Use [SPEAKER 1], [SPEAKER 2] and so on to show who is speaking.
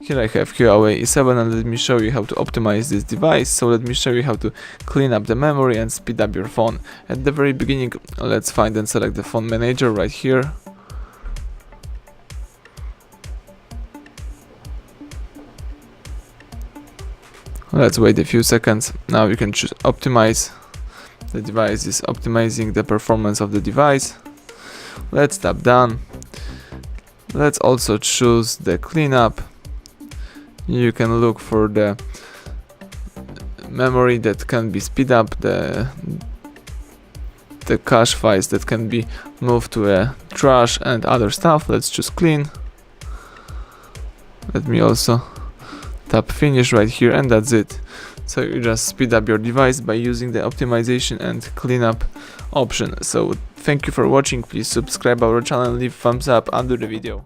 [SPEAKER 1] Here I have HUAWEI Y7 and let me show you how to optimize this device. So let me show you how to clean up the memory and speed up your phone. At the very beginning, let's find and select the phone manager right here. Let's wait a few seconds. Now you can choose optimize. The device is optimizing the performance of the device. Let's tap done. Let's also choose the cleanup. You can look for the memory that can be speed up, the cache files that can be moved to a trash and other stuff. Let's choose clean. Let me also tap finish right here, and that's it. So you just speed up your device by using the optimization and cleanup option. So thank you for watching. Please subscribe our channel and leave thumbs up under the video.